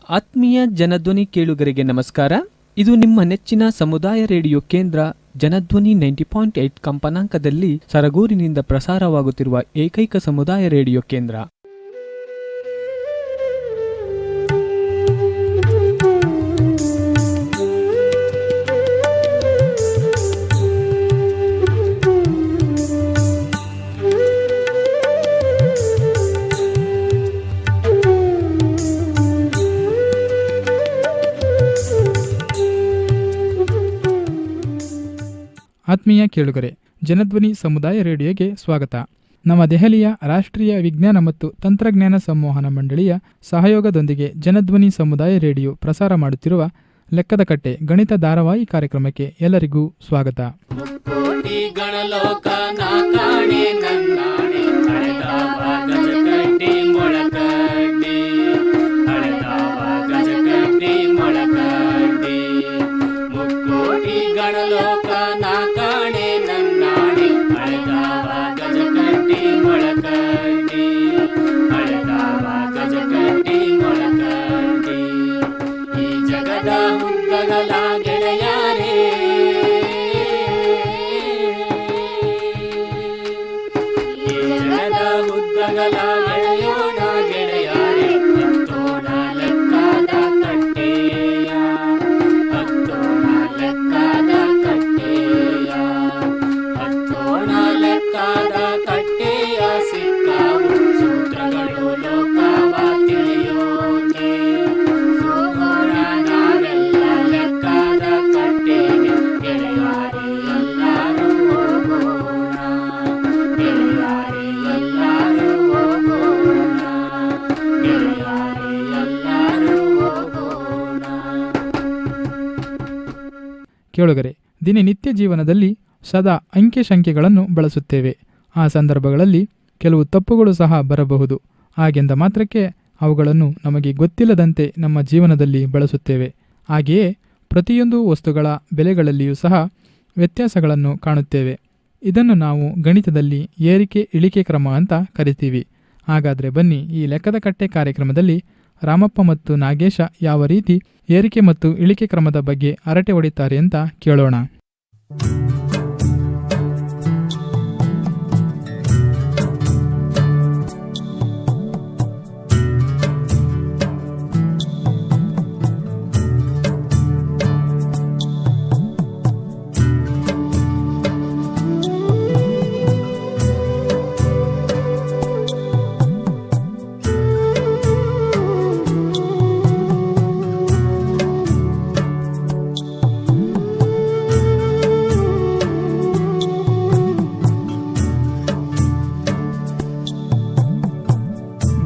ಆತ್ಮೀಯ ಜನಧ್ವನಿ ಕೇಳುಗರಿಗೆ ನಮಸ್ಕಾರ. ಇದು ನಿಮ್ಮ ನೆಚ್ಚಿನ ಸಮುದಾಯ ರೇಡಿಯೋ ಕೇಂದ್ರ ಜನಧ್ವನಿ 90.8 ಕಂಪನಾಂಕದಲ್ಲಿ ಸರಗೂರಿನಿಂದ ಪ್ರಸಾರವಾಗುತ್ತಿರುವ ಏಕೈಕ ಸಮುದಾಯ ರೇಡಿಯೋ ಕೇಂದ್ರ. ಆತ್ಮೀಯ ಕೇಳುಗರೆ, ಜನಧ್ವನಿ ಸಮುದಾಯ ರೇಡಿಯೋಗೆ ಸ್ವಾಗತ. ನವದೆಹಲಿಯ ರಾಷ್ಟ್ರೀಯ ವಿಜ್ಞಾನ ಮತ್ತು ತಂತ್ರಜ್ಞಾನ ಸಂವಹನ ಮಂಡಳಿಯ ಸಹಯೋಗದೊಂದಿಗೆ ಜನಧ್ವನಿ ಸಮುದಾಯ ರೇಡಿಯೋ ಪ್ರಸಾರ ಮಾಡುತ್ತಿರುವ ಲೆಕ್ಕದ ಕಟ್ಟೆ ಗಣಿತ ಧಾರಾವಾಹಿ ಕಾರ್ಯಕ್ರಮಕ್ಕೆ ಎಲ್ಲರಿಗೂ ಸ್ವಾಗತ. ಕೇಳುಗರೆ, ದಿನನಿತ್ಯ ಜೀವನದಲ್ಲಿ ಸದಾ ಅಂಕೆ ಸಂಖ್ಯೆಗಳನ್ನು ಬಳಸುತ್ತೇವೆ. ಆ ಸಂದರ್ಭಗಳಲ್ಲಿ ಕೆಲವು ತಪ್ಪುಗಳು ಸಹ ಬರಬಹುದು. ಹಾಗೆಂದ ಮಾತ್ರಕ್ಕೆ ಅವುಗಳನ್ನು ನಮಗೆ ಗೊತ್ತಿಲ್ಲದಂತೆ ನಮ್ಮ ಜೀವನದಲ್ಲಿ ಬಳಸುತ್ತೇವೆ. ಹಾಗೆಯೇ ಪ್ರತಿಯೊಂದು ವಸ್ತುಗಳ ಬೆಲೆಗಳಲ್ಲಿಯೂ ಸಹ ವ್ಯತ್ಯಾಸಗಳನ್ನು ಕಾಣುತ್ತೇವೆ. ಇದನ್ನು ನಾವು ಗಣಿತದಲ್ಲಿ ಏರಿಕೆ ಇಳಿಕೆ ಕ್ರಮ ಅಂತ ಕರಿತೀವಿ. ಹಾಗಾದರೆ ಬನ್ನಿ, ಈ ಲೆಕ್ಕದ ಕಟ್ಟೆ ಕಾರ್ಯಕ್ರಮದಲ್ಲಿ ರಾಮಪ್ಪ ಮತ್ತು ನಾಗೇಶ ಯಾವ ರೀತಿ ಏರಿಕೆ ಮತ್ತು ಇಳಿಕೆ ಕ್ರಮದ ಬಗ್ಗೆ ಹರಟೆ ಹೊಡಿತಾರೆ ಅಂತ ಕೇಳೋಣ.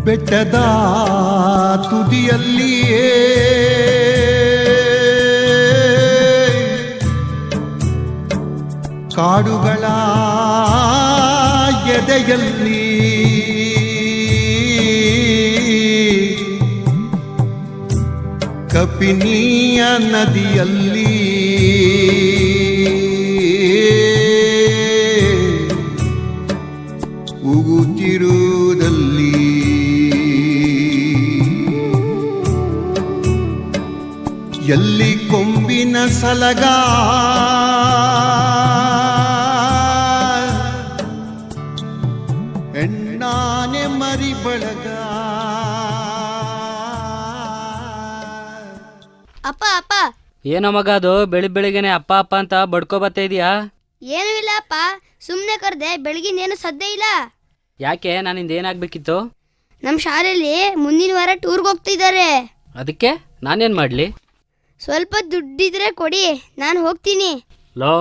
ಬೆಟ್ಟದ ತುದಿಯಲ್ಲಿಯೇ ಕಾಡುಗಳ ಎದೆಯಲ್ಲಿ ಕಪಿನಿಯ ನದಿಯಲ್ಲಿ ಉಗುತ್ತಿರುವುದಲ್ಲಿ ಎಲ್ಲಿ ಕೊಂಬಿನ ಸಲಗ ಹೆಣ್ಣಾನೆ ಮರಿ ಬಳಗ. ಅಪ್ಪ ಅಪ್ಪ, ಏನೋ ಮಗ ಅದು ಬೆಳಿಗ್ಗೆನೆ ಅಪ್ಪ ಅಪ್ಪ ಅಂತ ಬಡ್ಕೋ ಬರ್ತಾ ಇದೀಯಾ? ಏನೂ ಇಲ್ಲ ಅಪ್ಪ, ಸುಮ್ಮನೆ ಕರೆದೆ. ಬೆಳಗಿನೇನು ಸದ್ದೇ ಇಲ್ಲ. ಯಾಕೆ, ನಾನಿಂದ ಏನಾಗಬೇಕಿತ್ತು? ನಮ್ಮ ಶಾಲೆಯಲ್ಲಿ ಮುಂದಿನ ವಾರ ಟೂರ್ಗೆ ಹೋಗ್ತಿದ್ದಾರೆ. ಅದಕ್ಕೆ ನಾನೇನು ಮಾಡಲಿ? ಸ್ವಲ್ಪ ದುಡ್ಡಿದ್ರೆ ಕೊಡಿ, ನಾನು ಹೋಗ್ತೀನಿ. ಲೋ,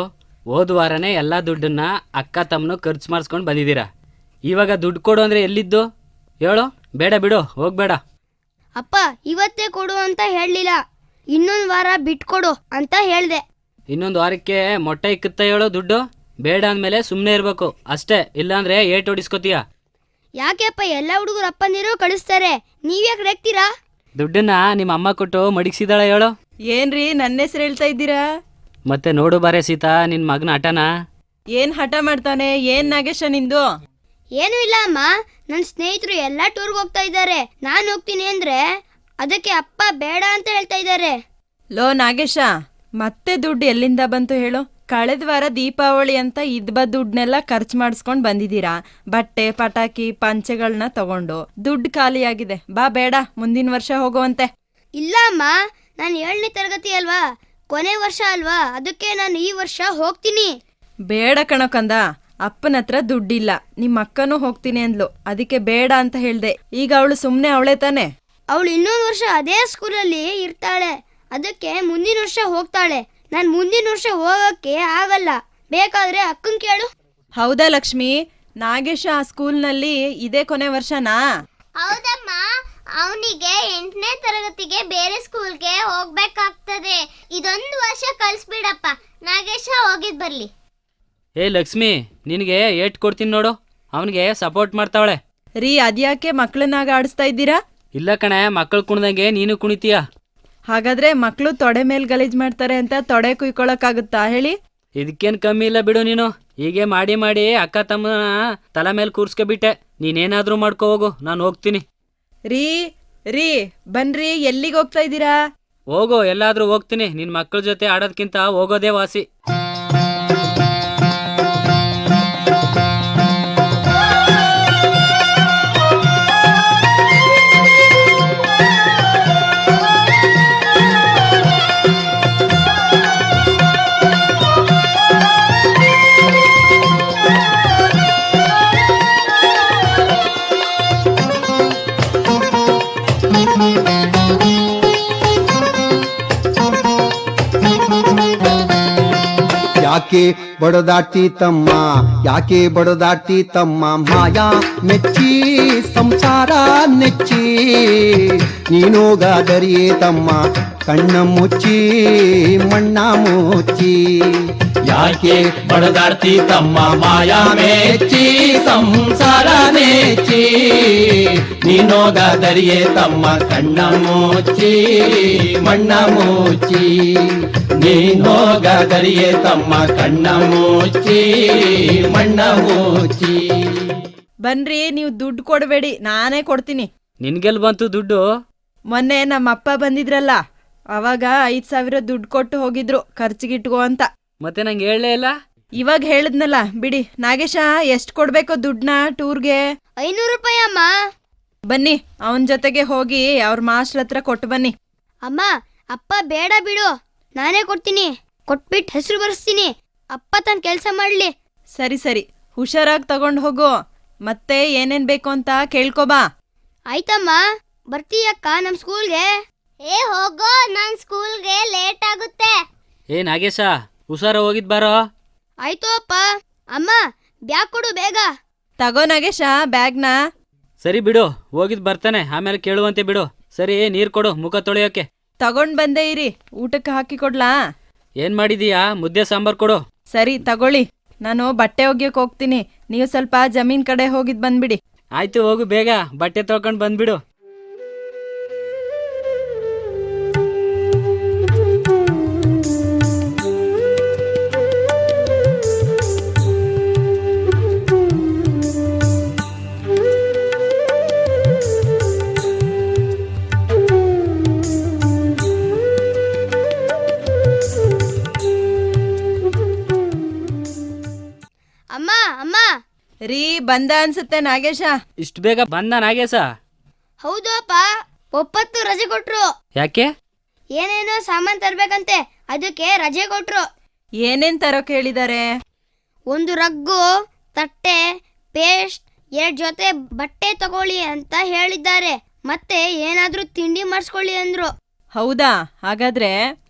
ಹೋದ ವಾರನೇ ಎಲ್ಲ ದುಡ್ಡನ್ನ ಅಕ್ಕ ತಮ್ಮನು ಖರ್ಚು ಮಾಡಿಸ್ಕೊಂಡು ಬಂದಿದ್ದೀರಾ. ಇವಾಗ ದುಡ್ಡು ಕೊಡು ಅಂದರೆ ಎಲ್ಲಿದ್ದು ಹೇಳು? ಬೇಡ ಬಿಡು, ಹೋಗ್ಬೇಡ. ಅಪ್ಪ, ಇವತ್ತೇ ಕೊಡು ಅಂತ ಹೇಳಲಿಲ್ಲ, ಇನ್ನೊಂದು ವಾರ ಬಿಟ್ಕೊಡು ಅಂತ ಹೇಳಿದೆ. ಇನ್ನೊಂದು ವಾರಕ್ಕೆ ಮೊಟ್ಟೆ ಇಕ್ಕುತ್ತಾ ಹೇಳೋ ದುಡ್ಡು? ಬೇಡ ಅಂದಮೇಲೆ ಸುಮ್ಮನೆ ಇರಬೇಕು ಅಷ್ಟೇ, ಇಲ್ಲಾಂದರೆ ಏಟ್ ಹೊಡಿಸ್ಕೋತೀಯ. ಯಾಕೆ ಅಪ್ಪ, ಎಲ್ಲ ಹುಡುಗರು ಅಪ್ಪಂದಿರು ಕಳಿಸ್ತಾರೆ, ನೀವ್ಯಾಕೆ ರೇಗ್ತೀರಾ? ದುಡ್ಡನ್ನ ನಿಮ್ಮ ಅಮ್ಮ ಕೊಟ್ಟು ಮಡಗಿಸಿದಾಳ ಹೇಳು? ಏನ್ರಿ ನನ್ನ ಹೆಸರು ಹೇಳ್ತಾ ಇದ್ದೀರಾ? ಮತ್ತೆ ನೋಡು ಬಾರೆ ಸೀತಾ, ನಿನ್ನ ಮಗನ ಹಠನ. ಏನ್ ಹಠ ಮಾಡ್ತಾನೆ? ಏನ್ ನಾಗೇಶ ನಿಂದು? ಏನೂ ಇಲ್ಲ ಅಮ್ಮ, ನನ್ನ ಸ್ನೇಹಿತರು ಎಲ್ಲ ಟೂರ್ಗೆ ಹೋಗ್ತಾ ಇದ್ದಾರೆ. ನಾನು ಹೋಗ್ತೀನಿ ಅಂದರೆ ಅದಕ್ಕೆ ಅಪ್ಪ ಬೇಡ ಅಂತ ಹೇಳ್ತಾ ಇದ್ದಾರೆ. ಲೋ ನಾಗೇಶ, ಮತ್ತೆ ದುಡ್ಡು ಎಲ್ಲಿಂದ ಬಂತು ಹೇಳು? ಕಳೆದ ವಾರ ದೀಪಾವಳಿ ಅಂತ ಇದ್ಬ ದುಡ್ಡನ್ನೆಲ್ಲ ಖರ್ಚು ಮಾಡಿಸ್ಕೊಂಡು ಬಂದಿದ್ದೀರಾ. ಬಟ್ಟೆ ಪಟಾಕಿ ಪಂಚೆಗಳನ್ನ ತಗೊಂಡು ದುಡ್ಡು ಖಾಲಿಯಾಗಿದೆ. ಬಾ, ಬೇಡ, ಮುಂದಿನ ವರ್ಷ ಹೋಗುವಂತೆ. ಇಲ್ಲ ಅಮ್ಮ, ನಾನು 7ನೇ ತರಗತಿ ಅಲ್ವಾ, ಕೊನೆ ವರ್ಷ ಅಲ್ವಾ, ಅದಕ್ಕೆ ನಾನು ಈ ವರ್ಷ ಹೋಗ್ತೀನಿ. ಬೇಡ ಕಣಕಂದ, ಅಪ್ಪನ ಹತ್ರ ದುಡ್ಡಿಲ್ಲ. ನಿಮ್ಮ ಅಕ್ಕನೂ ಹೋಗ್ತೀನಿ ಅಂದ್ಲು, ಅದಕ್ಕೆ ಬೇಡ ಅಂತ ಹೇಳ್ದೆ. ಈಗ ಅವಳು ಸುಮ್ಮನೆ ಅವಳೆ ತಾನೆ. ಅವಳು ಇನ್ನೊಂದು ವರ್ಷ ಅದೇ ಸ್ಕೂಲಲ್ಲಿ ಇರ್ತಾಳೆ, ಅದಕ್ಕೆ ಮುಂದಿನ ವರ್ಷ ಹೋಗ್ತಾಳೆ. ನಾನು ಮುಂದಿನ ವರ್ಷ ಹೋಗಕ್ಕೆ ಆಗಲ್ಲ, ಬೇಕಾದ್ರೆ ಅಕ್ಕನ್ ಕೇಳು. ಹೌದಾ ಲಕ್ಷ್ಮಿ? ನಾಗೇಶ ಆ ಸ್ಕೂಲ್ನಲ್ಲಿ ಇದೇ ಕೊನೆ ವರ್ಷನಾ? ಹೌದಮ್ಮ, ಅವನಿಗೆ 8ನೇ ತರಗತಿಗೆ ಬೇರೆ ಸ್ಕೂಲ್ಗೆ ಹೋಗ್ಬೇಕಾಗ್ತದೆ. ಇದೊಂದು ವರ್ಷ ಕಳಿಸ್ಬಿಡಪ್ಪ, ನಾಗೇಶ ಹೋಗಿದ್ ಬರ್ಲಿ. ಏ ಲಕ್ಷ್ಮಿ, ನಿನಗೆ ಏಟ್ ಕೊಡ್ತೀನಿ ನೋಡು, ಅವನಿಗೆ ಸಪೋರ್ಟ್ ಮಾಡ್ತಾವಳೆ. ರೀ, ಅದ್ಯಾಕೆ ಮಕ್ಳನ್ನಾಗ ಆಡಿಸ್ತಾ ಇದ್ದೀರಾ? ಇಲ್ಲ ಕಣೆ, ಮಕ್ಕಳು ಕುಣ್ದಂಗೆ ನೀನು ಕುಣಿತೀಯ. ಹಾಗಾದ್ರೆ ಮಕ್ಳು ತೊಡೆ ಮೇಲ್ ಗಲೀಜ್ ಮಾಡ್ತಾರೆ ಅಂತ ತೊಡೆ ಕುಯ್ಕೊಳಕ್ಕಾಗುತ್ತಾ ಹೇಳಿ? ಇದಕ್ಕೇನು ಕಮ್ಮಿ ಇಲ್ಲ ಬಿಡು ನೀನು. ಹೀಗೆ ಮಾಡಿ ಮಾಡಿ ಅಕ್ಕ ತಮ್ಮನ ತಲೆ ಮೇಲೆ ಕೂರ್ಸ್ಕೊಬಿಟ್ಟೆ. ನೀನೇನಾದ್ರೂ ಮಾಡ್ಕೋ ಹೋಗು, ನಾನು ಹೋಗ್ತೀನಿ. ರೀ ರೀ ಬನ್ರಿ, ಎಲ್ಲಿಗೆ ಹೋಗ್ತಾ ಇದ್ದೀರಾ? ಹೋಗು, ಎಲ್ಲಾದ್ರೂ ಹೋಗ್ತೀನಿ. ನಿನ್ನ ಮಕ್ಕಳ ಜೊತೆ ಆಡೋದ್ಕಿಂತ ಹೋಗೋದೇ ವಾಸಿ. ಯಾಕೆ ಬಡದಾಡ್ತಿ ತಮ್ಮ, ಯಾಕೆ ಬಡದಾಡ್ತಿ ತಮ್ಮ, ಮಾಯಾ ಮೆಚ್ಚಿ ಸಂಸಾರ ನೆಚ್ಚಿ, ನೀನೋಗಾದರಿಯೇ ತಮ್ಮ ಕಣ್ಣ ಮುಚ್ಚಿ ಮಣ್ಣ ಮುಚ್ಚಿ. ಯಾಕೆ ಬಡದಾಡ್ತಿ ತಮ್ಮ, ಮಾಯಾ ಮೆಚ್ಚಿ ಸಂಸಾರ ನೆಚ್ಚಿ, ನೀನೋಗಾದರಿಯೇ ತಮ್ಮ ಕಣ್ಣ ಮುಚ್ಚಿ ಮಣ್ಣ ಮುಚ್ಚಿ, ನೀನೋಗಾದರಿಯೇ ತಮ್ಮ ಕಣ್ಣ ಮುಚ್ಚಿ ಮಣ್ಣ ಮುಚ್ಚಿ. ಬನ್ರಿ, ನೀವು ದುಡ್ಡು ಕೊಡಬೇಡಿ, ನಾನೇ ಕೊಡ್ತೀನಿ. ನಿನ್ಗೆಲ್ ಬಂತು ದುಡ್ಡು? ಮೊನ್ನೆ ನಮ್ಮ ಅಪ್ಪ ಬಂದಿದ್ರಲ್ಲ, ಅವಾಗ 5,000 ದುಡ್ಡು ಕೊಟ್ಟು ಹೋಗಿದ್ರು ಖರ್ಚಿಗಿಟ್ಕೋ ಅಂತ. ಮತ್ತೆ ನಂಗೆ ಹೇಳಲೇ ಇಲ್ಲ. ಇವಾಗ ಹೇಳಿದ್ನಲ್ಲ, ಬಿಡಿ. ನಾಗೇಶ, ಎಷ್ಟು ಕೊಡ್ಬೇಕು ದುಡ್ಡನ್ನ ಟೂರ್ಗೆ? 500 ರೂಪಾಯಿ ಅಮ್ಮ. ಬನ್ನಿ, ಅವನ ಜೊತೆಗೆ ಹೋಗಿ ಅವ್ರ ಮಾಸ್ಟರ್ ಹತ್ರ ಕೊಟ್ಟು ಬನ್ನಿ. ಅಮ್ಮ, ಅಪ್ಪ ಬೇಡ ಬಿಡು, ನಾನೇ ಕೊಡ್ತೀನಿ. ಕೊಟ್ಬಿಟ್ಟು ಹೆಸರು ಬರ್ಸ್ತೀನಿ, ಅಪ್ಪ ತನ್ನ ಕೆಲಸ ಮಾಡ್ಲಿ. ಸರಿ ಸರಿ, ಹುಷಾರಾಗಿ ತಗೊಂಡು ಹೋಗು. ಮತ್ತೆ ಏನೇನ್ ಬೇಕು ಅಂತ ಕೇಳ್ಕೊಬಾ. ಆಯ್ತಮ್ಮ, ಬರ್ತೀಯಕ್ಕ ನಮ್ಮ ಸ್ಕೂಲ್ಗೆ? ಏ ಹೋಗೋ, ನನ್ ಸ್ಕೂಲ್ಗೆ ಲೇಟ್ ಆಗುತ್ತೆ. ಏ ನಾಗೇಶ, ಹುಷಾರ ಹೋಗಿದ್ ಬಾರೋ. ಆಯ್ತು ಅಪ್ಪ. ಅಮ್ಮ, ಬ್ಯಾಗ್ ಕೊಡು ಬೇಗ. ತಗೋ ನಾಗೇಶ ಬ್ಯಾಗ್ನ. ಸರಿ ಬಿಡು, ಹೋಗಿದ್ ಬರ್ತಾನೆ, ಆಮೇಲೆ ಕೇಳುವಂತೆ ಬಿಡು. ಸರಿ, ನೀರ್ ಕೊಡು ಮುಖ ತೊಳೆಯೋಕೆ. ತಗೊಂಡ್ ಬಂದೇ ಇರಿ, ಊಟಕ್ಕೆ ಹಾಕಿ ಕೊಡ್ಲಾ? ಏನ್ ಮಾಡಿದೀಯಾ? ಮುದ್ದೆ ಸಾಂಬಾರ್ ಕೊಡು. ಸರಿ ತಗೊಳ್ಳಿ, ನಾನು ಬಟ್ಟೆ ಒಗ್ಯಕ್ಕೆ ಹೋಗ್ತೀನಿ. ನೀವು ಸ್ವಲ್ಪ ಜಮೀನ್ ಕಡೆ ಹೋಗಿದ್ ಬಂದ್ಬಿಡಿ. ಆಯ್ತು, ಹೋಗು ಬೇಗ, ಬಟ್ಟೆ ತೊಳ್ಕೊಂಡ್ ಬಂದ್ಬಿಡು. ಅಮ್ಮ ಅಮ್ಮ. ರೀ, ಬಂದ ಅನ್ಸುತ್ತೆ ನಾಗೇಶ. ಇಷ್ಟು ಬೇಗ ಬಂದ ನಾಗೇಶ? ಹೌದು ಅಪ್ಪ, ಒಪ್ಪತ್ತು ರಜೆ ಕೊಟ್ರು. ಯಾಕೆ? ಏನೇನೋ ಸಾಮಾನ್ ತರ್ಬೇಕಂತೆ, ಅದಕ್ಕೆ ರಜೆ ಕೊಟ್ರು. ಏನೇನ್ ತರೋಕ್ ಹೇಳಿದಾರೆ? ಒಂದು ರಗ್ಗು, ತಟ್ಟೆ, ಪೇಸ್ಟ್, 2 ಜೊತೆ ಬಟ್ಟೆ ತಗೊಳ್ಳಿ ಅಂತ ಹೇಳಿದ್ದಾರೆ. ಮತ್ತೆ ಏನಾದ್ರೂ ತಿಂಡಿ ಮಾಡಿಸ್ಕೊಳ್ಳಿ ಅಂದ್ರು. ಹೌದಾ? ಹಾಗಾದ್ರೆ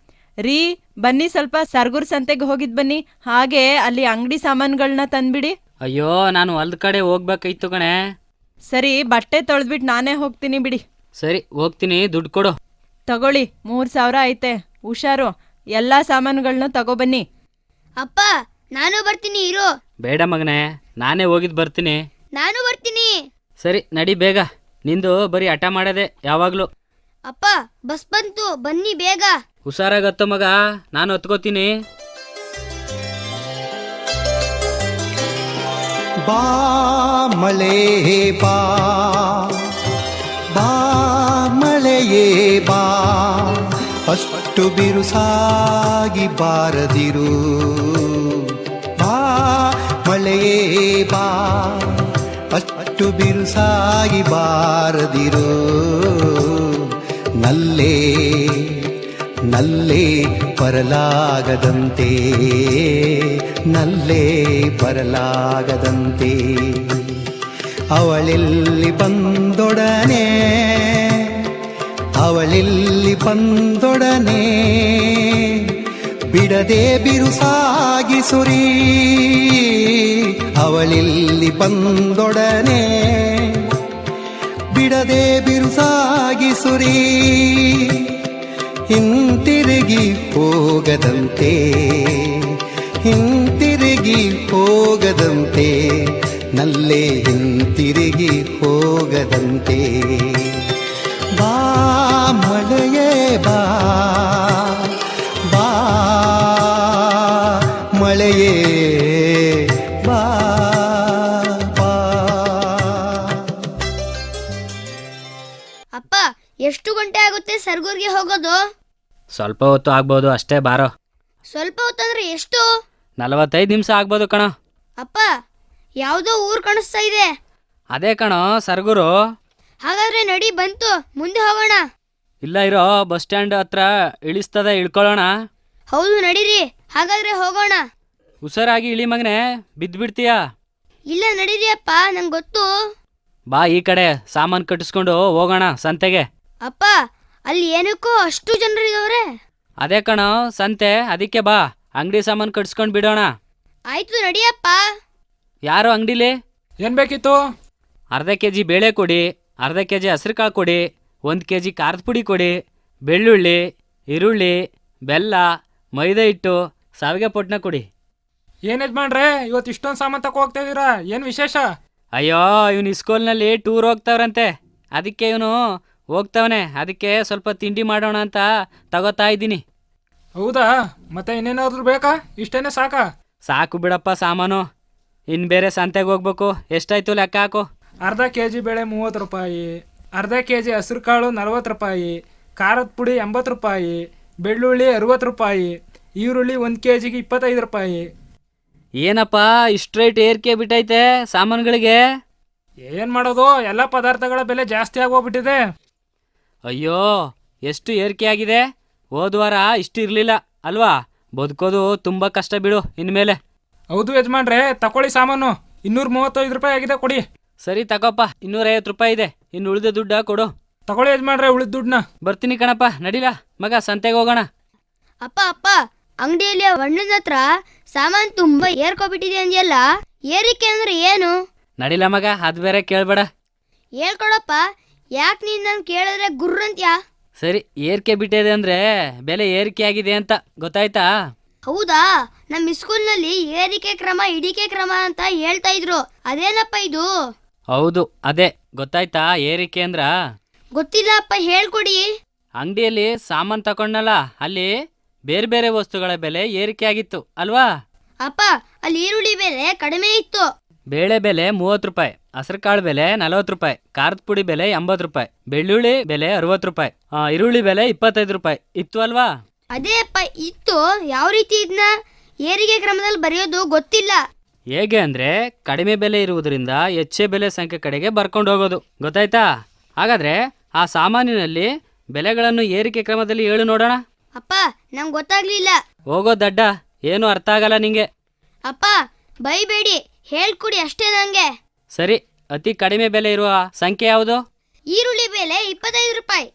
ರೀ, ಬನ್ನಿ, ಸ್ವಲ್ಪ ಸರ್ಗೂರ್ ಸಂತೆಗೆ ಹೋಗಿದ್ ಬನ್ನಿ. ಹಾಗೆ ಅಲ್ಲಿ ಅಂಗಡಿ ಸಾಮಾನುಗಳನ್ನ ತಂದ್ಬಿಡಿ. ಅಯ್ಯೋ, ನಾನು ಹೊಲ್ದ ಕಡೆ ಹೋಗ್ಬೇಕಾಯ್ತು ಕಣೆ. ಸರಿ, ಬಟ್ಟೆ ತೊಳೆದ್ಬಿಟ್ಟು ನಾನೇ ಹೋಗ್ತೀನಿ ಬಿಡಿ. ಸರಿ, ಹೋಗ್ತೀನಿ, ದುಡ್ಡು ಕೊಡು. ತಗೊಳ್ಳಿ, 3,000 ಐತೆ. ಹುಷಾರು, ಎಲ್ಲಾ ಸಾಮಾನುಗಳನ್ನ ತಗೊಬನ್ನಿ. ಅಪ್ಪ, ನಾನು ಬರ್ತೀನಿ ಇರು. ಬೇಡ ಮಗನೇ, ನಾನೇ ಹೋಗಿದ್ ಬರ್ತೀನಿ. ನಾನು ಬರ್ತೀನಿ. ಸರಿ, ನಡಿ ಬೇಗ. ನಿಂದು ಬರೀ ಹಠ ಮಾಡೋದೆ ಯಾವಾಗ್ಲೂ. ಅಪ್ಪ, ಬಸ್ ಬಂತು, ಬನ್ನಿ ಬೇಗ. ಹುಷಾರಾಗತ್ತ ಮಗ, ನಾನು ಹೊತ್ಕೋತೀನಿ. ಬಾ ಮಳೆ ಬಾ, ಬಾ ಮಳೆಯ ಮಳೆಯೇ ಬಾ ಅಷ್ಟು ಬಿರುಸಾಗಿ ಬಾರದಿರು ಬಾ ಮಳೆಯೇ ಬಾ ಅಷ್ಟು ಬಿರುಸಾಗಿ ಬಾರದಿರು ನಲ್ಲೇ ನಲ್ಲೇ ಬರಲಾಗದಂತೆ ನಲ್ಲೇ ಬರಲಾಗದಂತೆ ಅವಳೆಲ್ಲಿ ಬಂದೊಡನೆ ಅವಳೆಲ್ಲಿ ಬಂದೊಡನೆ ಬಿಡದೆ ಬಿರುಸಾಗಿ ಸುರಿ ಅವಳೆಲ್ಲಿ ಬಂದೊಡನೆ ಬಿಡದೆ ಬಿರುಸಾಗಿ ಸುರಿ ಹಿಂತಿರುಗಿ ಹೋಗದಂತೆ ಹಿಂತಿರುಗಿ ಹೋಗದಂತೆ ನಲ್ಲೇ ಹಿಂತಿರುಗಿ ಹೋಗದಂತೆ ಬಾ ಮಳೆಯೇ ಬಾ ಬಾ ಮಳೆಯೇ ಬಾ ಬಾ. ಅಪ್ಪ ಎಷ್ಟು ಗಂಟೆ ಆಗುತ್ತೆ ಸರ್ಗೂರ್ಗೆ ಹೋಗೋದು? ಸ್ವಲ್ಪ ಹೊತ್ತು ಆಗ್ಬೋದು ಅಷ್ಟೇ, ಬಾರೋ. ಸ್ವಲ್ಪ ಹೊತ್ತಂದ್ರೆ ಎಷ್ಟು? 45 ನಿಮಿಷ ಆಗ್ಬೋದು ಕಣೋ. ಅಪ್ಪ ಯಾವುದೋ ಊರು ಕಾಣಿಸ್ತಾ ಇದೆ. ಅದೇ ಕಣೋ ಸರಗೂರು. ಹಾಗಾದ್ರೆ ನಡಿ, ಬಂತು, ಮುಂದೆ ಹೋಗೋಣ. ಇಲ್ಲ ಇರೋ, ಬಸ್ ಸ್ಟ್ಯಾಂಡ್ ಹತ್ರ ಇಳಿಸ್ತದೆ, ಇಳ್ಕೊಳ್ಳೋಣ. ಹೌದು, ನಡೀರಿ. ಹಾಗಾದ್ರೆ ಹೋಗೋಣ. ಹುಷಾರಾಗಿ ಇಳಿ ಮಗನೆ, ಬಿದ್ದುಬಿಡ್ತೀಯಾ? ಇಲ್ಲ, ನಡೀರಿ ಅಪ್ಪ, ನಂಗೆ ಗೊತ್ತು. ಬಾ ಈ ಕಡೆ, ಸಾಮಾನು ಕಟ್ಟಿಸ್ಕೊಂಡು ಹೋಗೋಣ ಸಂತೆಗೆ. ಅಪ್ಪ ಅಲ್ಲಿ ಏನಕ್ಕೋ ಅಷ್ಟು ಜನರಿದವ್ರೆ. ಅದೇ ಕಣೋ ಸಂತೆ, ಅದಕ್ಕೆ ಬಾ, ಅಂಗಡಿ ಸಾಮಾನು ಕಟ್ಸ್ಕೊಂಡು ಬಿಡೋಣ. ಆಯ್ತು, ನಡಿಯಪ್ಪ. ಯಾರು ಅಂಗಡಿಲಿ? ಏನು ಬೇಕಿತ್ತು? ಅರ್ಧ ಕೆಜಿ ಬೇಳೆ ಕೊಡಿ, ಅರ್ಧ ಕೆಜಿ ಹಸಿರು ಕಾಳು ಕೊಡಿ, 1 ಕೆಜಿ ಖಾರದ ಪುಡಿ ಕೊಡಿ, ಬೆಳ್ಳುಳ್ಳಿ, ಈರುಳ್ಳಿ, ಬೆಲ್ಲ, ಮೈದಾ ಹಿಟ್ಟು, ಸಾವಿಗೆ ಪೊಟ್ನ ಕೊಡಿ. ಏನು ಯಜಮಾನ್ರೆ, ಇವತ್ತು ಇಷ್ಟೊಂದು ಸಾಮಾನು ತಗೋ ಹೋಗ್ತಾ ಇದ್ದೀರಾ? ಏನು ವಿಶೇಷ? ಅಯ್ಯೋ, ಇವನು ಸ್ಕೂಲ್ನಲ್ಲಿ ಟೂರ್ ಹೋಗ್ತಾವ್ರಂತೆ, ಅದಕ್ಕೆ ಇವನು ಹೋಗ್ತಾವನೆ, ಅದಕ್ಕೆ ಸ್ವಲ್ಪ ತಿಂಡಿ ಮಾಡೋಣ ಅಂತ ತಗೋತಾ ಇದ್ದೀನಿ. ಹೌದಾ? ಮತ್ತೆ ಇನ್ನೇನಾದ್ರೂ ಬೇಕಾ? ಇಷ್ಟೇನೆ ಸಾಕಾ? ಸಾಕು ಬಿಡಪ್ಪ ಸಾಮಾನು, ಇನ್ನು ಬೇರೆ ಸಂತೆಗೆ ಹೋಗ್ಬೇಕು. ಎಷ್ಟಾಯ್ತು ಲೆಕ್ಕ ಹಾಕು. ಅರ್ಧ ಕೆ ಜಿ ಬೇಳೆ 30 ರೂಪಾಯಿ, ಅರ್ಧ ಕೆ ಜಿ ಹಸಿರು ಕಾಳು 40 ರೂಪಾಯಿ, ಖಾರದ ಪುಡಿ 80 ರೂಪಾಯಿ, ಬೆಳ್ಳುಳ್ಳಿ 60 ರೂಪಾಯಿ, ಈರುಳ್ಳಿ 1 ಕೆ ಜಿಗೆ 25 ರೂಪಾಯಿ. ಏನಪ್ಪ ಇಷ್ಟು ರೇಟ್ ಏರಿಕೆ ಬಿಟ್ಟೈತೆ ಸಾಮಾನುಗಳಿಗೆ? ಏನು ಮಾಡೋದು, ಎಲ್ಲ ಪದಾರ್ಥಗಳ ಬೆಲೆ ಜಾಸ್ತಿ ಆಗೋಗ್ಬಿಟ್ಟಿದೆ. ಅಯ್ಯೋ, ಎಷ್ಟು ಏರಿಕೆ ಆಗಿದೆ. ಹೋದ ವಾರ ಇಷ್ಟು ಇರಲಿಲ್ಲ ಅಲ್ವಾ? ಬದುಕೋದು ತುಂಬ ಕಷ್ಟ ಬಿಡು ಇನ್ಮೇಲೆ. ಹೌದು ಯಜಮಾನ್ರೆ, ತಕೊಳ್ಳಿ ಸಾಮಾನು. 235 ರೂಪಾಯಿ ಆಗಿದೆ, ಕೊಡಿ. ಸರಿ ತಗೋಪ್ಪ, 250 ರೂಪಾಯಿ ಇದೆ, ಇನ್ನು ಉಳಿದ ದುಡ್ಡ ಕೊಡು. ತಗೊಳ್ಳಿ ಯಜಮಾನ್ರೆ, ಉಳಿದ ದುಡ್ಡನ್ನ. ಬರ್ತೀನಿ ಕಣಪ್ಪ, ನಡಿಲ ಮಗ, ಸಂತೆಗೆ ಹೋಗೋಣ. ಅಪ್ಪ ಅಪ್ಪ, ಅಂಗಡಿಯಲ್ಲಿ ಅಣ್ಣನ ಹತ್ರ ಸಾಮಾನು ತುಂಬಾ ಏರ್ಕೊಬಿಟ್ಟಿದೆ ಅಂದ್ಯಲ್ಲ, ಏರಿಕೆ ಅಂದ್ರೆ ಏನು? ನಡಿಲ ಮಗ, ಅದು ಬೇರೆ ಕೇಳಬೇಡ. ಹೇಳ್ಕೊಡಪ್ಪ, ಯಾಕೆ ನೀನು ನಾನು ಕೇಳಿದ್ರೆ ಗುರ್ರಂತ್ಯಾ? ಸರಿ, ಏರಿಕೆ ಬಿಟ್ಟಿದೆ ಅಂದರೆ ಬೆಲೆ ಏರಿಕೆ ಆಗಿದೆ ಅಂತ ಗೊತ್ತಾಯ್ತಾ? ಹೌದಾ? ನಮ್ಮ ಸ್ಕೂಲ್ನಲ್ಲಿ ಏರಿಕೆ ಕ್ರಮ ಇಡಿಕೆ ಕ್ರಮ ಅಂತ ಹೇಳ್ತಾ ಇದ್ರು, ಅದೇನಪ್ಪ ಇದು? ಹೌದು, ಅದೇ ಗೊತ್ತಾಯ್ತಾ ಏರಿಕೆ ಅಂದ್ರ? ಗೊತ್ತಿಲ್ಲ ಅಪ್ಪ, ಹೇಳ್ಕೊಡಿ. ಅಂಗಡಿಯಲ್ಲಿ ಸಾಮಾನು ತಗೊಂಡಲ್ಲ, ಅಲ್ಲಿ ಬೇರೆ ಬೇರೆ ವಸ್ತುಗಳ ಬೆಲೆ ಏರಿಕೆ ಆಗಿತ್ತು ಅಲ್ವಾ? ಅಪ್ಪ ಅಲ್ಲಿ ಈರುಳ್ಳಿ ಬೆಲೆ ಕಡಿಮೆ ಇತ್ತು. ಬೇಳೆ ಬೆಲೆ 30 ರೂಪಾಯಿ, ಹಸಿರು ಕಾಳು ಬೆಲೆ 40 ರೂಪಾಯಿ, ಖಾರದ ಪುಡಿ ಬೆಲೆ 80 ರೂಪಾಯಿ, ಬೆಳ್ಳುಳ್ಳಿ ಬೆಲೆ 60 ರೂಪಾಯಿ, ಈರುಳ್ಳಿ ಬೆಲೆ 25 ರೂಪಾಯಿ ಇತ್ತು ಅಲ್ವಾ? ಅದೇ ಅಪ್ಪ ಇತ್ತು. ಯಾವ ರೀತಿ ಇದನ್ನ ಏರಿಕೆ ಕ್ರಮದಲ್ಲಿ ಬರೆಯೋದು ಗೊತ್ತಿಲ್ಲ. ಹೇಗೆ ಅಂದ್ರೆ ಕಡಿಮೆ ಬೆಲೆ ಇರುವುದರಿಂದ ಹೆಚ್ಚೆ ಬೆಲೆ ಸಂಖ್ಯೆ ಕಡೆಗೆ ಬರ್ಕೊಂಡು ಹೋಗೋದು, ಗೊತ್ತಾಯ್ತಾ? ಹಾಗಾದ್ರೆ ಆ ಸಾಮಾನಿನಲ್ಲಿ ಬೆಲೆಗಳನ್ನು ಏರಿಕೆ ಕ್ರಮದಲ್ಲಿ ಹೇಳು ನೋಡೋಣ. ಅಪ್ಪ ನಂಗೆ ಗೊತ್ತಾಗ್ಲಿಲ್ಲ. ಹೋಗೋ ದಡ್ಡ, ಏನು ಅರ್ಥ ಆಗಲ್ಲ ನಿಂಗೆ. ಅಪ್ಪ ಬೈಬೇಡಿ, ಹೇಳ್ಕೊಡಿ ಅಷ್ಟೇ ನಂಗೆ. ಸರಿ, ಅತಿ ಕಡಿಮೆ ಬೆಲೆ ಇರುವ ಸಂಖ್ಯೆ ಯಾವುದು? ಈರುಳ್ಳಿ ಬೆಲೆ 25 ರೂಪಾಯಿ.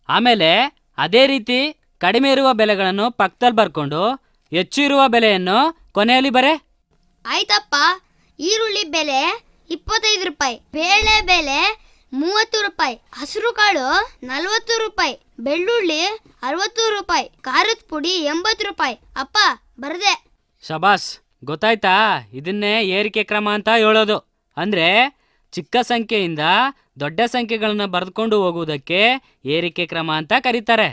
ಆಮೇಲೆ ಅದೇ ರೀತಿ ಕಡಿಮೆ ಇರುವ ಬೆಲೆಗಳನ್ನು ಪಕ್ಕದಲ್ಲಿ ಬರ್ಕೊಂಡು ಹೆಚ್ಚು ಇರುವ ಬೆಲೆಯನ್ನು ಕೊನೆಯಲ್ಲಿ ಬರೆ. ಆಯ್ತಪ್ಪ. ಈರುಳ್ಳಿ ಬೆಲೆ 25 ರೂಪಾಯಿ, ಬೇಳೆ ಬೆಲೆ 30 ರೂಪಾಯಿ, ಹಸಿರು ಕಾಳು 40 ರೂಪಾಯಿ, ಬೆಳ್ಳುಳ್ಳಿ 60 ರೂಪಾಯಿ, ಖಾರದ ಪುಡಿ 80 ರೂಪಾಯಿ. ಅಪ್ಪ ಬರ್ದೆ. ಶಬಾಸ್, ಗೊತ್ತಾಯ್ತಾ? ಇದನ್ನೇ ಏರಿಕೆ ಕ್ರಮ ಅಂತ ಹೇಳೋದು. ಅಂದ್ರೆ ಚಿಕ್ಕ ಸಂಖ್ಯೆಯಿಂದ ದೊಡ್ಡ ಸಂಖ್ಯೆಗಳನ್ನ ಬರೆದುಕೊಂಡು ಹೋಗುವುದಕ್ಕೆ ಏರಿಕೆ ಕ್ರಮ ಅಂತ ಕರೀತಾರೆ.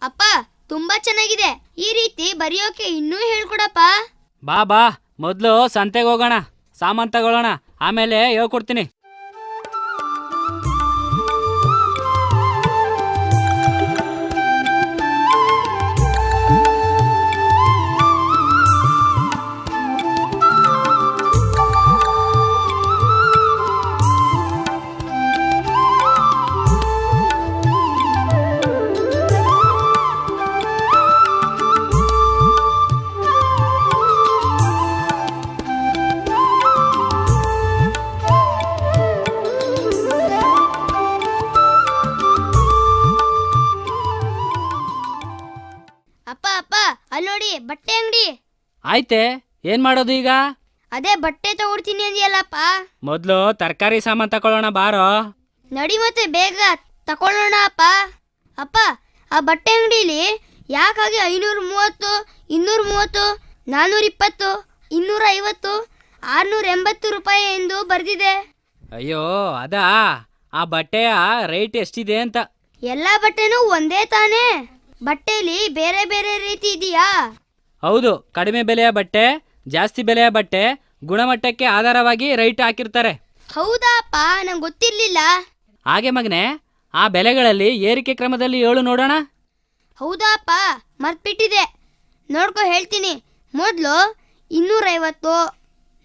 ಅಪ್ಪ ತುಂಬಾ ಚೆನ್ನಾಗಿದೆ, ಈ ರೀತಿ ಬರೆಯೋಕೆ ಇನ್ನೂ ಹೇಳ್ಕೊಡಪ್ಪ. ಬಾ ಬಾ, ಮೊದಲು ಸಂತೆಗೆ ಹೋಗೋಣ, ಸಾಮಾನು ತಗೊಳ್ಳೋಣ, ಆಮೇಲೆ ಹೇಳ್ಕೊಡ್ತೀನಿ. ಅಲ್ಲಿ ನೋಡಿ ಬಟ್ಟೆ ಅಂಗಡಿ. ಆಯ್ತೆ, ಏನ್ ಮಾಡೋದು ಈಗ? ಅದೇ ಬಟ್ಟೆ ತಗೊಡ್ತೀನಿ ಅಂದಿಯಲ್ಲಪ್ಪ. ಮೊದ್ಲು ತರಕಾರಿ ಸಾಮಾನ್ ತಗೊಳ್ಳೋಣ ಬಾರೋ. ನಡಿ ಮತ್ತೆ ಬೇಗ ತಕೊಳ್ಳೋಣ ಅಪ್ಪ. ಅಪ್ಪ, ಆ ಬಟ್ಟೆ ಅಂಗಡಿಲಿ ಯಾಕಾಗಿ 530, 230, 420, 250, 680 ರೂಪಾಯಿ ಎಂದು ಬರ್ದಿದೆ? ಅಯ್ಯೋ ಅದಾ, ಆ ಬಟ್ಟೆಯ ರೇಟ್ ಎಷ್ಟಿದೆ ಅಂತ. ಎಲ್ಲ ಬಟ್ಟೆನೂ ಒಂದೇ ತಾನೇ? ಬಟ್ಟೆಲಿ ಬೇರೆ ಬೇರೆ ರೀತಿ ಇದೆಯಾ? ಹೌದು, ಕಡಿಮೆ ಬೆಲೆಯ ಬಟ್ಟೆ, ಜಾಸ್ತಿ ಬೆಲೆಯ ಬಟ್ಟೆ, ಗುಣಮಟ್ಟಕ್ಕೆ ಆಧಾರವಾಗಿ ರೇಟ್ ಹಾಕಿರ್ತಾರೆ. ಹೌದಾ ಅಪ್ಪ, ನಂಗೆ ಗೊತ್ತಿರ್ಲಿಲ್ಲ. ಹಾಗೆ ಮಗನೆ, ಆ ಬೆಲೆಗಳಲ್ಲಿ ಏರಿಕೆ ಕ್ರಮದಲ್ಲಿ ಹೇಳು ನೋಡೋಣ. ಹೌದಾ ಅಪ್ಪ, ಮರ್ತ್ಬಿಟ್ಟಿದೆ. ನೋಡ್ಕೊ ಹೇಳ್ತೀನಿ. ಮೊದಲು 250,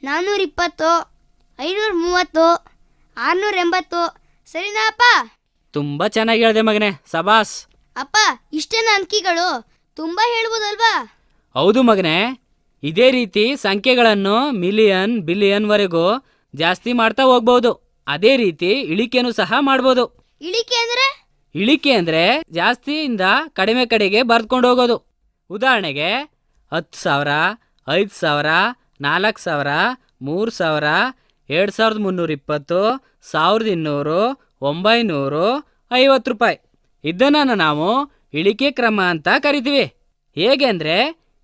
420, 530, 680. ಸರಿನಾ ಅಪ್ಪ? ತುಂಬಾ ಚೆನ್ನಾಗಿ ಹೇಳಿದೆ ಮಗನೆ, ಸಬಾಸ್. ಅಪ್ಪ, ಇಷ್ಟೇನ ಅಂಕಿಗಳು? ತುಂಬಾ ಹೇಳ್ಬೋದಲ್ವಾ? ಹೌದು ಮಗನೆ, ಇದೇ ರೀತಿ ಸಂಖ್ಯೆಗಳನ್ನು ಮಿಲಿಯನ್ ಬಿಲಿಯನ್ವರೆಗೂ ಜಾಸ್ತಿ ಮಾಡ್ತಾ ಹೋಗ್ಬೋದು. ಅದೇ ರೀತಿ ಇಳಿಕೆನೂ ಸಹ ಮಾಡ್ಬೋದು. ಇಳಿಕೆ ಅಂದ್ರೆ? ಇಳಿಕೆ ಅಂದರೆ ಜಾಸ್ತಿಯಿಂದ ಕಡಿಮೆ ಕಡೆಗೆ ಬರ್ದ್ಕೊಂಡು ಹೋಗೋದು. ಉದಾಹರಣೆಗೆ 10,000, 5,000, 4,000, 3,000, 2,320, 1,200, 950 ರೂಪಾಯಿ. ಇದನ್ನು ನಾವು ಇಳಿಕೆ ಕ್ರಮ ಅಂತ ಕರಿತೀವಿ. ಹೇಗೆ ಅಂದರೆ,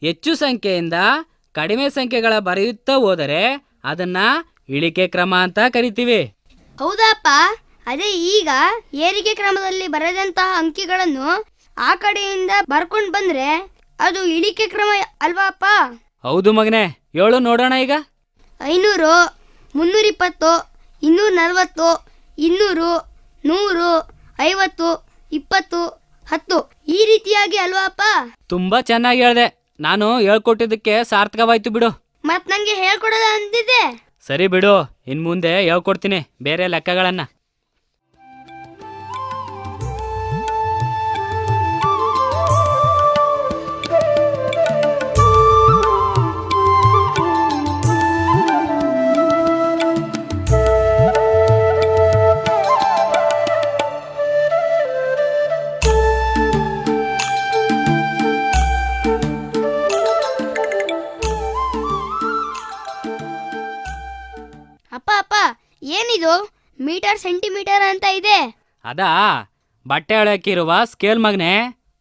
ಹೆಚ್ಚು ಸಂಖ್ಯೆಯಿಂದ ಕಡಿಮೆ ಸಂಖ್ಯೆಗಳ ಬರೆಯುತ್ತಾ ಹೋದರೆ ಅದನ್ನು ಇಳಿಕೆ ಕ್ರಮ ಅಂತ ಕರಿತೀವಿ. ಹೌದಪ್ಪ. ಅದೇ ಈಗ ಏರಿಕೆ ಕ್ರಮದಲ್ಲಿ ಬರೆದಂತಹ ಅಂಕಿಗಳನ್ನು ಆ ಕಡೆಯಿಂದ ಬರ್ಕೊಂಡು ಬಂದ್ರೆ ಅದು ಇಳಿಕೆ ಕ್ರಮ ಅಲ್ವಾ ಅಪ್ಪ? ಹೌದು ಮಗನೆ, ಹೇಳು ನೋಡೋಣ ಈಗ. 500, 320, 240, 200, 100, 50, 20, 10 ಈ ರೀತಿಯಾಗಿ ಅಲ್ವಾ ಅಪ್ಪ? ತುಂಬಾ ಚೆನ್ನಾಗಿ ಹೇಳಿದೆ. ನಾನು ಹೇಳ್ಕೊಟ್ಟಿದ್ದಕ್ಕೆ ಸಾರ್ಥಕವಾಯ್ತು ಬಿಡು. ಮತ್ ನಂಗೆ ಹೇಳ್ಕೊಡೋದ ಅಂತಿದ್ದೆ. ಸರಿ ಬಿಡು, ಇನ್ ಮುಂದೆ ಹೇಳ್ಕೊಡ್ತೀನಿ ಬೇರೆ ಲೆಕ್ಕಗಳನ್ನ. ಅಪ್ಪ ಅಪ್ಪ, ಏನಿದು ಮೀಟರ್ ಸೆಂಟಿಮೀಟರ್ ಅಂತ ಇದೆ? ಅದಾ ಬಟ್ಟೆ ಅಳಕಿರುವ ಸ್ಕೇಲ್ ಮಗನೆ.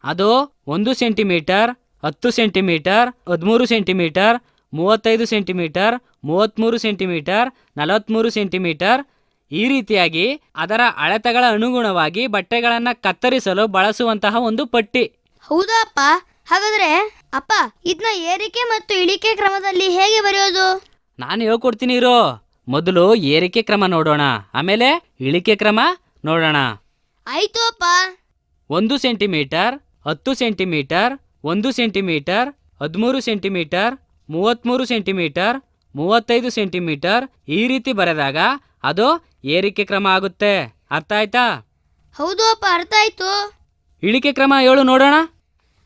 ಅದು 1 centimetre, 10 centimetre, 13 centimetre, 35 centimetre, 33 centimetre, 43 centimetre ಈ ರೀತಿಯಾಗಿ ಅದರ ಅಳತೆಗಳ ಅನುಗುಣವಾಗಿ ಬಟ್ಟೆಗಳನ್ನು ಕತ್ತರಿಸಲು ಬಳಸುವಂತಹ ಒಂದು ಪಟ್ಟಿ. ಹೌದಾ ಅಪ್ಪ? ಹಾಗಾದ್ರೆ ಅಪ್ಪ, ಇದನ್ನ ಏರಿಕೆ ಮತ್ತು ಇಳಿಕೆ ಕ್ರಮದಲ್ಲಿ ಹೇಗೆ ಬರೆಯೋದು? ನಾನು ಹೇಳ್ಕೊಡ್ತೀನಿ ಇರೋ. ಮೊದಲು ಏರಿಕೆ ಕ್ರಮ ನೋಡೋಣ, ಆಮೇಲೆ ಇಳಿಕೆ ಕ್ರಮ ನೋಡೋಣ. ಆಯ್ತು ಅಪ್ಪ. 1 centimetre, 10 centimetre, 1 centimetre, 13 centimetre, 33 centimetre, 35 centimetre ಈ ರೀತಿ ಬರೆದಾಗ ಅದು ಏರಿಕೆ ಕ್ರಮ ಆಗುತ್ತೆ. ಅರ್ಥ ಆಯ್ತಾ? ಹೌದು ಅಪ್ಪ, ಅರ್ಥ ಆಯ್ತು. ಇಳಿಕೆ ಕ್ರಮ ಹೇಳು ನೋಡೋಣ.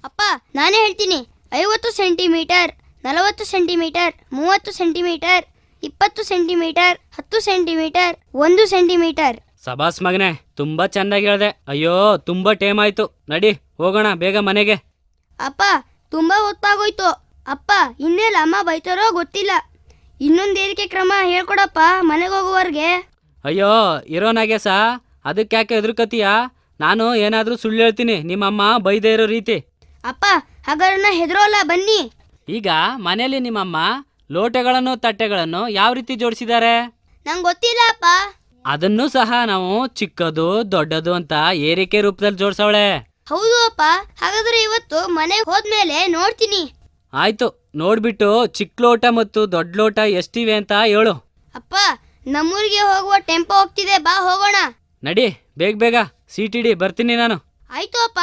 ಅಪ್ಪ, ನಾನೇ ಹೇಳ್ತೀನಿ. 50 centimetre, 40 centimetre, 30 centimetre, 20 centimetre, 10 centimetre, 1 centimetre. ಸಬಾಸ್ ಮಗನೆ, ತುಂಬಾ ಚೆನ್ನಾಗಿ ಹೇಳ್ದೆ. ಅಯ್ಯೋ, ತುಂಬಾ ಟೈಮ್ ಆಯ್ತು, ನಡಿ ಹೋಗೋಣ ಬೇಗ ಮನೆಗೆ. ಅಪ್ಪ, ತುಂಬಾ ಹೊತ್ತಾಗೋಯ್ತು. ಅಪ್ಪ, ಇನ್ನೆಲ್ಲ ಅಮ್ಮ ಬೈತಾರೋ ಗೊತ್ತಿಲ್ಲ. ಇನ್ನೊಂದು ಏರಿಕೆ ಕ್ರಮ ಹೇಳ್ಕೊಡಪ್ಪ ಮನೆಗೆ ಹೋಗುವವರೆಗೆ. ಅಯ್ಯೋ ಇರೋ ನಾಗೇಶ, ಅದಕ್ಕೆ ಯಾಕೆ ಎದುರುಕತೀಯ? ನಾನು ಏನಾದರೂ ಸುಳ್ಳು ಹೇಳ್ತೀನಿ ನಿಮ್ಮಮ್ಮ ಬೈದೇ ಇರೋ ರೀತಿ. ಅಪ್ಪ, ಹಾಗಾದ್ರೆ ಹೆದರೋಲ್ಲ, ಬನ್ನಿ. ಈಗ ಮನೆಯಲ್ಲಿ ನಿಮ್ಮಮ್ಮ ಲೋಟಗಳನ್ನು ತಟ್ಟೆಗಳನ್ನು ಯಾವ ರೀತಿ ಜೋಡಿಸಿದ್ದಾರೆ? ನಂಗೆ ಗೊತ್ತಿಲ್ಲ ಅಪ್ಪ. ಅದನ್ನು ಸಹ ನಾವು ಚಿಕ್ಕದು ದೊಡ್ಡದು ಅಂತ ಏರಿಕೆ ರೂಪದಲ್ಲಿ ಜೋಡಿಸವಳೆ. ಹೌದು ಅಪ್ಪ. ಹಾಗಾದ್ರೆ ಇವತ್ತು ಮನೆಗೆ ಹೋದ್ಮೇಲೆ ನೋಡ್ತೀನಿ. ಆಯ್ತು, ನೋಡ್ಬಿಟ್ಟು ಚಿಕ್ಕ ಲೋಟ ಮತ್ತು ದೊಡ್ಡ ಲೋಟ ಎಷ್ಟಿವೆ ಅಂತ ಹೇಳು. ಅಪ್ಪ, ನಮ್ಮೂರಿಗೆ ಹೋಗುವ ಟೆಂಪೋ ಹೋಗ್ತಿದೆ, ಬಾ ಹೋಗೋಣ. ನಡಿ ಬೇಗ ಬೇಗ, ಸೀಟಿಡಿ, ಬರ್ತೀನಿ ನಾನು. ಆಯ್ತು ಅಪ್ಪ.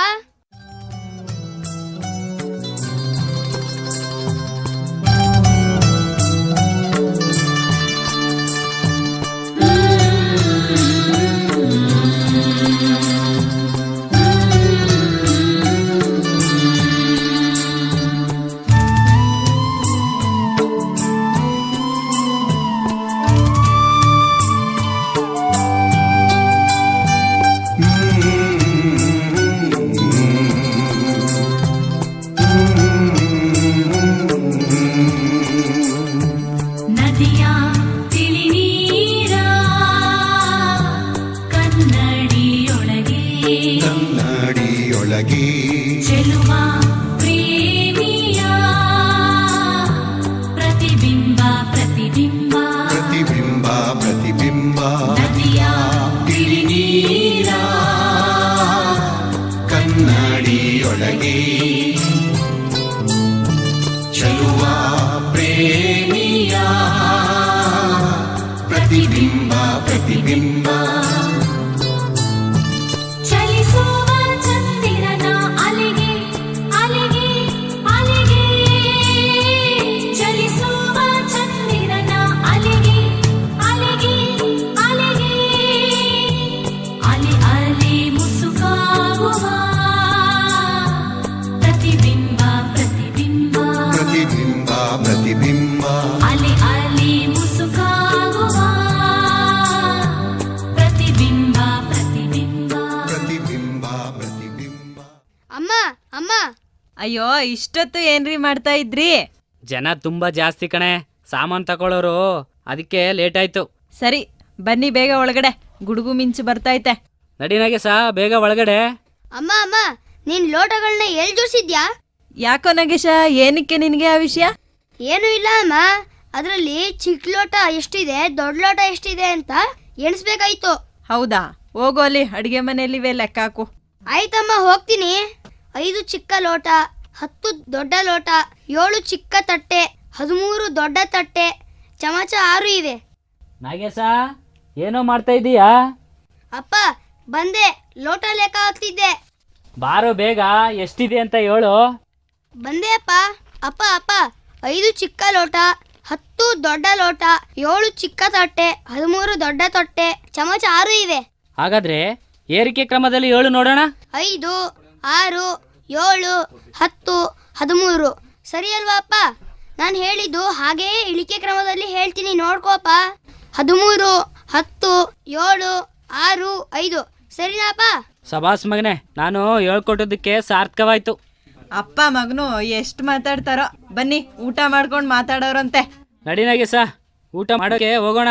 ಚೆಲುವ ಪ್ರೇಮಿಯ ಪ್ರತಿಬಿಂಬ ಪ್ರತಿಬಿಂಬ ಪ್ರತಿಬಿಂಬ ಪ್ರತಿಬಿಂಬ ನದಿಯ ತಿಳಿ ನೀರ ಕನ್ನಡಿಯೊಳಗೆ ಚೆಲುವ ಪ್ರೇಮಿಯ ಪ್ರತಿಬಿಂಬ ಪ್ರತಿಬಿಂಬ ಚಲಿಸುವ ಚಂದಿರನ ಅಲೆಗೆ ಅಲೆಗೆ ಅಲೆಗೆ ಚಲಿಸುವ ಚಂದಿರನ ಅಲೆಗೆ ಅಲೆಗೆ ಅಲೆಗೆ ಅಲೆ ಅಲೆ ಮುಸುಕಾಗುವ ಪ್ರತಿಬಿಂಬ ಪ್ರತಿಬಿಂಬ ಪ್ರತಿಬಿಂಬ ಪ್ರತಿಬಿಂಬ ಅಲೆ ಅಲೆ ಮುಸುಕಾಗುವ ಪ್ರತಿಬಿಂಬ ಪ್ರತಿಬಿಂಬ ಪ್ರತಿಬಿಂಬ ಪ್ರತಿಬಿಂಬ ಅಮ್ಮ ಅಮ್ಮ ಅಯ್ಯೋ ಇಷ್ಟೊತ್ತು ಏನ್ರಿ ಮಾಡ್ತಾ ಇದ್ರಿ? ಜನ ತುಂಬಾ ಜಾಸ್ತಿ ಕಣೆ, ಸಾಮಾನು ತಗೊಳ್ಳೋರು, ಅದಕ್ಕೆ ಲೇಟ್ ಆಯ್ತು. ಸರಿ ಬನ್ನಿ ಬೇಗ ಒಳಗಡೆ, ಗುಡುಗು ಮಿಂಚು ಬರ್ತೈತೆ. ನಡಿನಾಗೆ ಬೇಗ ಒಳಗಡೆ. ಅಮ್ಮ ಅಮ್ಮ ನೀನ್ ಲೋಟಗಳನ್ನ ಎಲ್ ಜೋಡಿಸಿದ್ಯಾ? ಯಾಕೋ ನಾಗೇಶ, ಏನಕ್ಕೆ ನಿನಗೆ ಆ ವಿಷಯ? ಏನೂ ಇಲ್ಲ ಅಮ್ಮ, ಅದರಲ್ಲಿ ಚಿಕ್ಕ ಲೋಟ ಎಷ್ಟಿದೆ ದೊಡ್ಡ ಲೋಟ ಎಷ್ಟಿದೆ ಅಂತ ಎಣಿಸ್ಬೇಕಾಯ್ತು. ಹೌದಾ? ಹೋಗು ಅಲ್ಲಿ ಅಡಿಗೆ ಮನೆಯಲ್ಲಿವೆ ಲೆಕ್ಕ ಹಾಕು. ಆಯ್ತಮ್ಮ ಹೋಗ್ತೀನಿ. 5 ಚಿಕ್ಕ ಲೋಟ, 10 ದೊಡ್ಡ ಲೋಟ, 7 ಚಿಕ್ಕ ತಟ್ಟೆ, 13 ದೊಡ್ಡ ತಟ್ಟೆ, ಚಮಚ 6 ಇವೆ. ನಾಗೇಶ, ಏನೋ ಮಾಡ್ತಾ ಇದೀಯಾ? ಅಪ್ಪ ಬಂದೆ, ಲೋಟ ಲೆಕ್ಕ ಹಾಕ್ತಿದ್ದೆ. ಬಾರೋ ಬೇಗ, ಎಷ್ಟಿದೆ ಅಂತ ಹೇಳು. ಬಂದೆ ಅಪ್ಪ. ಅಪ್ಪ ಅಪ್ಪ 5 ಚಿಕ್ಕ ಲೋಟ, 10 ದೊಡ್ಡ ಲೋಟ, 7 ಚಿಕ್ಕ ತಟ್ಟೆ, 13 ದೊಡ್ಡ ತಟ್ಟೆ, ಚಮಚ 6 ಇವೆ. ಹಾಗಾದ್ರೆ ಏರಿಕೆ ಕ್ರಮದಲ್ಲಿ ಹೇಳು ನೋಡೋಣ. 5, 6, 7, 10, 13 ಸರಿ ಅಲ್ವಾ ಅಪ್ಪ? ನಾನು ಹೇಳಿದ್ದು ಹಾಗೆಯೇ ಇಳಿಕೆ ಕ್ರಮದಲ್ಲಿ ಹೇಳ್ತೀನಿ, ನೋಡ್ಕೋಪ್ಪ. 13, 10, 7, 6, 5 ಸರಿನಾಪ್ಪ? ಸಬಾಸ್ ಮಗನೆ, ನಾನು ಹೇಳ್ಕೊಟ್ಟೋದಕ್ಕೆ ಸಾರ್ಥಕವಾಯ್ತು. ಅಪ್ಪ ಮಗನು ಎಷ್ಟು ಮಾತಾಡ್ತಾರೋ. ಬನ್ನಿ ಊಟ ಮಾಡ್ಕೊಂಡು ಮಾತಾಡೋರಂತೆ. ನಡಿ ನಾಗೇಶ, ಊಟ ಮಾಡೋಕೆ ಹೋಗೋಣ.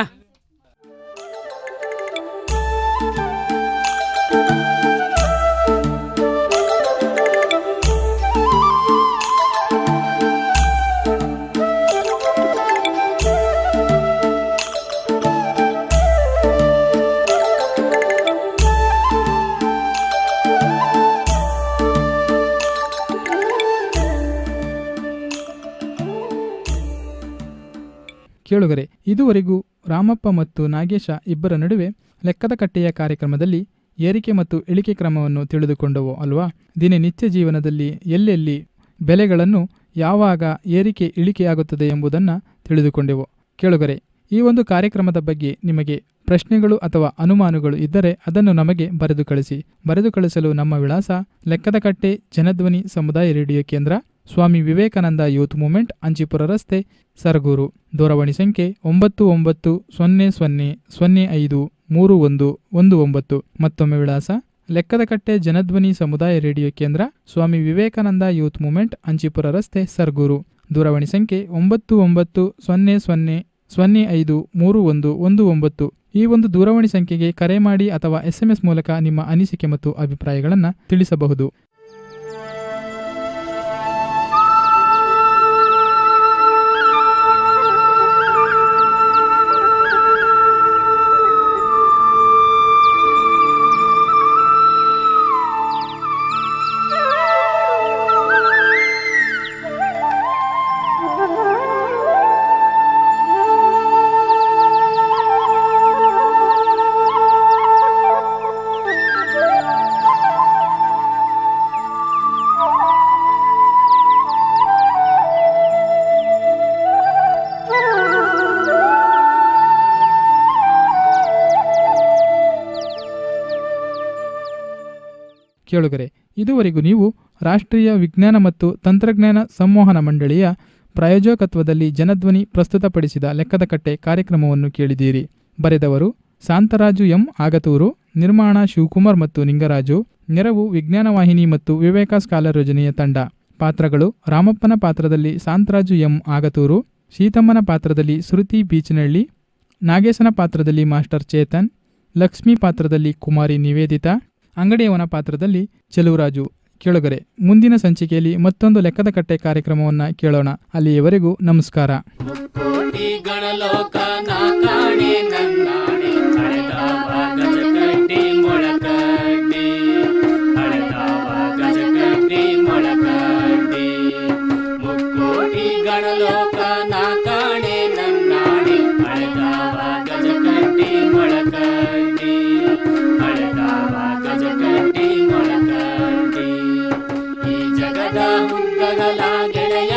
ಕೇಳುಗರೆ, ಇದುವರೆಗೂ ರಾಮಪ್ಪ ಮತ್ತು ನಾಗೇಶ ಇಬ್ಬರ ನಡುವೆ ಲೆಕ್ಕದ ಕಟ್ಟೆಯ ಕಾರ್ಯಕ್ರಮದಲ್ಲಿ ಏರಿಕೆ ಮತ್ತು ಇಳಿಕೆ ಕ್ರಮವನ್ನು ತಿಳಿದುಕೊಂಡವು ಅಲ್ವಾ? ದಿನನಿತ್ಯ ಜೀವನದಲ್ಲಿ ಎಲ್ಲೆಲ್ಲಿ ಬೆಲೆಗಳನ್ನು ಯಾವಾಗ ಏರಿಕೆ ಇಳಿಕೆಯಾಗುತ್ತದೆ ಎಂಬುದನ್ನು ತಿಳಿದುಕೊಂಡೆವು. ಕೇಳುಗರೆ, ಈ ಒಂದು ಕಾರ್ಯಕ್ರಮದ ಬಗ್ಗೆ ನಿಮಗೆ ಪ್ರಶ್ನೆಗಳು ಅಥವಾ ಅನುಮಾನಗಳು ಇದ್ದರೆ ಅದನ್ನು ನಮಗೆ ಬರೆದು ಕಳಿಸಿ. ಬರೆದು ಕಳಿಸಲು ನಮ್ಮ ವಿಳಾಸ ಲೆಕ್ಕದ ಕಟ್ಟೆ, ಜನಧ್ವನಿ ಸಮುದಾಯ ರೇಡಿಯೋ ಕೇಂದ್ರ, ಸ್ವಾಮಿ ವಿವೇಕಾನಂದ ಯೂತ್ ಮೂವ್ಮೆಂಟ್, ಅಂಚಿಪುರ ರಸ್ತೆ, ಸರಗೂರು. ದೂರವಾಣಿ ಸಂಖ್ಯೆ 9900053119. ಮತ್ತೊಮ್ಮೆ ವಿಳಾಸ ಲೆಕ್ಕದ ಕಟ್ಟೆ, ಜನಧ್ವನಿ ಸಮುದಾಯ ರೇಡಿಯೋ ಕೇಂದ್ರ, ಸ್ವಾಮಿ ವಿವೇಕಾನಂದ ಯೂತ್ ಮೂವ್ಮೆಂಟ್, ಅಂಚಿಪುರ ರಸ್ತೆ, ಸರಗೂರು. ದೂರವಾಣಿ ಸಂಖ್ಯೆ 9900053119. ಈ ಒಂದು ದೂರವಾಣಿ ಸಂಖ್ಯೆಗೆ ಕರೆ ಮಾಡಿ ಅಥವಾ SMS ಮೂಲಕ ನಿಮ್ಮ ಅನಿಸಿಕೆ ಮತ್ತು ಅಭಿಪ್ರಾಯಗಳನ್ನು ತಿಳಿಸಬಹುದು. ಕೇಳುಗರೆ, ಇದುವರೆಗೂ ನೀವು ರಾಷ್ಟ್ರೀಯ ವಿಜ್ಞಾನ ಮತ್ತು ತಂತ್ರಜ್ಞಾನ ಸಂವಹನ ಮಂಡಳಿಯ ಪ್ರಾಯೋಜಕತ್ವದಲ್ಲಿ ಜನಧ್ವನಿ ಪ್ರಸ್ತುತಪಡಿಸಿದ ಲೆಕ್ಕದ ಕಟ್ಟೆ ಕಾರ್ಯಕ್ರಮವನ್ನು ಕೇಳಿದ್ದೀರಿ. ಬರೆದವರು ಶಾಂತರಾಜು ಎಂ ಆಗತೂರು, ನಿರ್ಮಾಣ ಶಿವಕುಮಾರ್ ಮತ್ತು ನಿಂಗರಾಜು, ನೆರವು ವಿಜ್ಞಾನ ವಾಹಿನಿ ಮತ್ತು ವಿವೇಕ ಸ್ಕಾಲರ್ ಯೋಜನೆಯ ತಂಡ. ಪಾತ್ರಗಳು: ರಾಮಪ್ಪನ ಪಾತ್ರದಲ್ಲಿ ಶಾಂತರಾಜು ಎಂ ಆಗತೂರು, ಸೀತಮ್ಮನ ಪಾತ್ರದಲ್ಲಿ ಶ್ರುತಿ ಬೀಚನಹಳ್ಳಿ, ನಾಗೇಶನ ಪಾತ್ರದಲ್ಲಿ ಮಾಸ್ಟರ್ ಚೇತನ್, ಲಕ್ಷ್ಮಿ ಪಾತ್ರದಲ್ಲಿ ಕುಮಾರಿ ನಿವೇದಿತಾ, ಅಂಗಡಿಯವನ ಪಾತ್ರದಲ್ಲಿ ಚೆಲುವರಾಜು. ಕೇಳುಗರೆ, ಮುಂದಿನ ಸಂಚಿಕೆಯಲ್ಲಿ ಮತ್ತೊಂದು ಲೆಕ್ಕದ ಕಟ್ಟೆ ಕಾರ್ಯಕ್ರಮವನ್ನು ಕೇಳೋಣ. ಅಲ್ಲಿಯವರೆಗೂ ನಮಸ್ಕಾರ. ಕೋಟಿ ಗಣಲೋಕ ನಾ ಕಾಣೆ ನನ್ನಾಣೆ ಹಳೆದಾವ ಗಜಕಡ್ಡಿ ಮೊಳಕಡ್ಡಿ ಹಳೆದಾವ ಗಜಕಡ್ಡಿ ಮೊಳಕಡ್ಡಿ ಮುಕ್ಕೋಟಿ ಗಣಲೋಕ ನಾ ಕಾಣೆ ನನ್ನಾಣೆ ಹಳೆದಾವ ಗಜಕಡ್ಡಿ ಮೊಳಕಡ್ಡಿ ಹಳೆದಾವ ಗಜಕಡ್ಡಿ ಮೊಳಕಡ್ಡಿ ಈ ಜಗದ ಹುದ್ದಗಲ ಗೆಳೆಯ